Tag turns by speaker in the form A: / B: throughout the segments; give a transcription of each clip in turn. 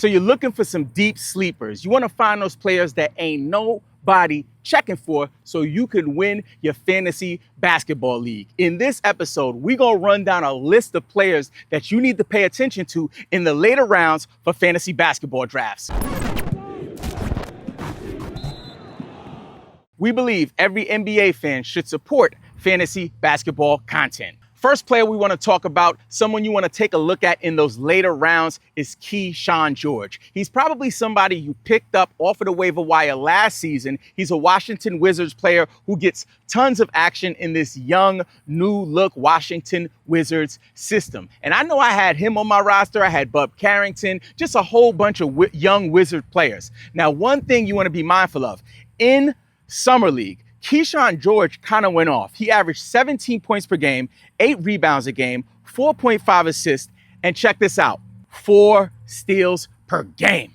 A: So you're looking for some deep sleepers. You want to find those players that ain't nobody checking for so you can win your fantasy basketball league. In this episode, we're going to run down a list of players that you need to pay attention to in the later rounds for fantasy basketball drafts. We believe every NBA fan should support fantasy basketball content. First player we want to talk about, someone you want to take a look at in those later rounds, is Keshan George. He's probably somebody you picked up off of the waiver wire last season. He's a Washington Wizards player who gets tons of action in this young, new-look Washington Wizards system. And I know I had him on my roster. I had Bub Carrington, just a whole bunch of young Wizard players. Now, one thing you want to be mindful of, in Summer League, Keshan George kind of went off. He averaged 17 points per game, 8 rebounds a game, 4.5 assists, and check this out, 4 steals per game.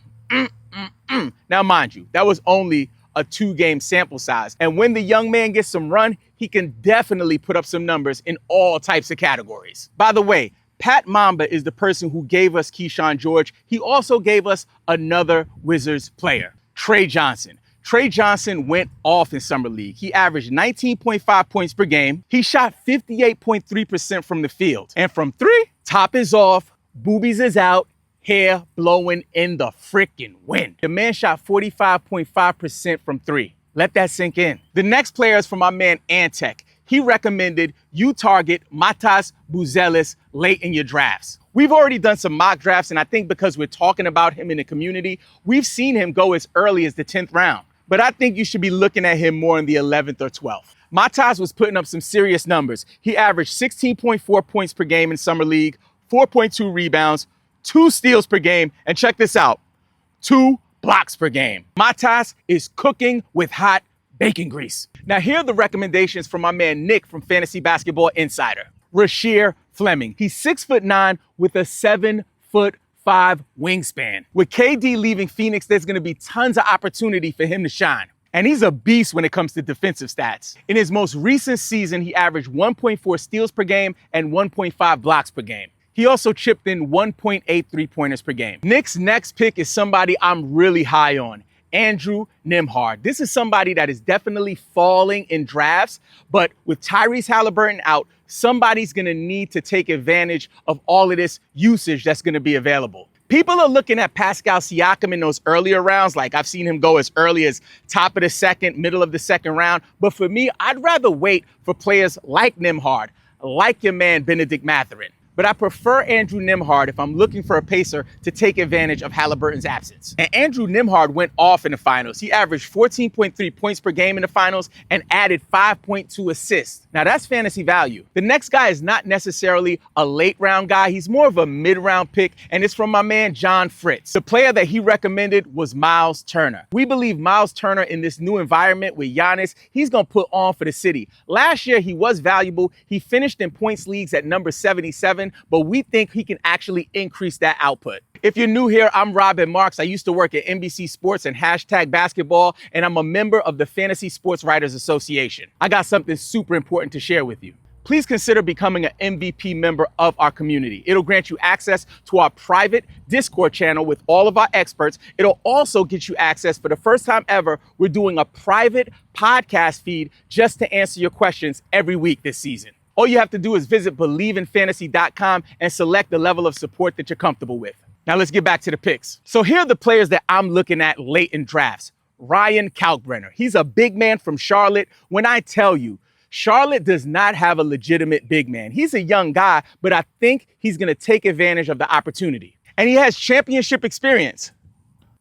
A: Now, mind you, that was only a 2-game sample size. And when the young man gets some run, he can definitely put up some numbers in all types of categories. By the way, Pat Mamba is the person who gave us Keshan George. He also gave us another Wizards player, Trey Johnson. Trey Johnson went off in Summer League. He averaged 19.5 points per game. He shot 58.3% from the field. And from 3, top is off, boobies is out, hair blowing in the freaking wind. The man shot 45.5% from 3. Let that sink in. The next player is from my man Antec. He recommended you target Matas Buzzles late in your drafts. We've already done some mock drafts, and I think because we're talking about him in the community, we've seen him go as early as the 10th round. But I think you should be looking at him more in the 11th or 12th. Matas was putting up some serious numbers. He averaged 16.4 points per game in Summer League, 4.2 rebounds, 2 steals per game, and check this out, 2 blocks per game. Matas is cooking with hot bacon grease. Now, here are the recommendations from my man Nick from Fantasy Basketball Insider. Rasheer Fleming. He's 6'9" with a 7'5" wingspan. With KD leaving Phoenix, there's going to be tons of opportunity for him to shine. And he's a beast when it comes to defensive stats. In his most recent season, he averaged 1.4 steals per game and 1.5 blocks per game. He also chipped in 1.8 three-pointers per game. Nick's next pick is somebody I'm really high on, Andrew Nimhard. This is somebody that is definitely falling in drafts, but with Tyrese Halliburton out, somebody's going to need to take advantage of all of this usage that's going to be available. People are looking at Pascal Siakam in those earlier rounds. Like, I've seen him go as early as top of the second, middle of the second round. But for me, I'd rather wait for players like Nimhard, like your man Benedict Mathurin. But I prefer Andrew Nimhard if I'm looking for a pacer to take advantage of Halliburton's absence. And Andrew Nimhard went off in the finals. He averaged 14.3 points per game in the finals and added 5.2 assists. Now that's fantasy value. The next guy is not necessarily a late round guy. He's more of a mid-round pick, and it's from my man John Fritz. The player that he recommended was Miles Turner. We believe Miles Turner in this new environment with Giannis, he's gonna put on for the city. Last year, he was valuable. He finished in points leagues at number 77, but we think he can actually increase that output. If you're new here, I'm Robin Marks. I used to work at NBC Sports and #basketball, and I'm a member of the Fantasy Sports Writers Association. I got something super important to share with you. Please consider becoming an MVP member of our community. It'll grant you access to our private Discord channel with all of our experts. It'll also get you access, for the first time ever, we're doing a private podcast feed just to answer your questions every week this season. All you have to do is visit BelieveInFantasy.com and select the level of support that you're comfortable with. Now let's get back to the picks. So here are the players that I'm looking at late in drafts. Ryan Kalkbrenner. He's a big man from Charlotte. When I tell you, Charlotte does not have a legitimate big man. He's a young guy, but I think he's going to take advantage of the opportunity. And he has championship experience.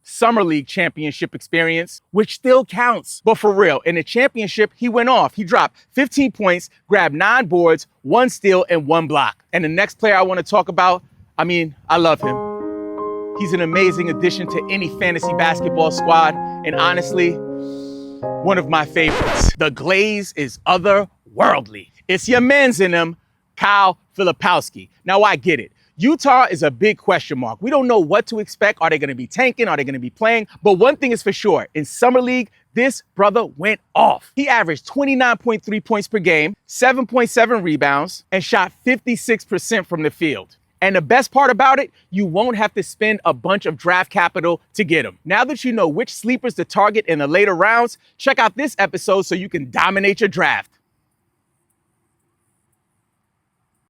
A: Summer League championship experience, which still counts. But for real, in the championship, he went off. He dropped 15 points, grabbed 9 boards, 1 steal, and 1 block. And the next player I want to talk about, I love him. He's an amazing addition to any fantasy basketball squad, and honestly, one of my favorites. The glaze is otherworldly. It's your man's in him, Kyle Filipowski. Now I get it. Utah is a big question mark. We don't know what to expect. Are they going to be tanking? Are they going to be playing? But one thing is for sure, in Summer League, this brother went off. He averaged 29.3 points per game, 7.7 rebounds, and shot 56% from the field. And the best part about it, you won't have to spend a bunch of draft capital to get him. Now that you know which sleepers to target in the later rounds, check out this episode so you can dominate your draft.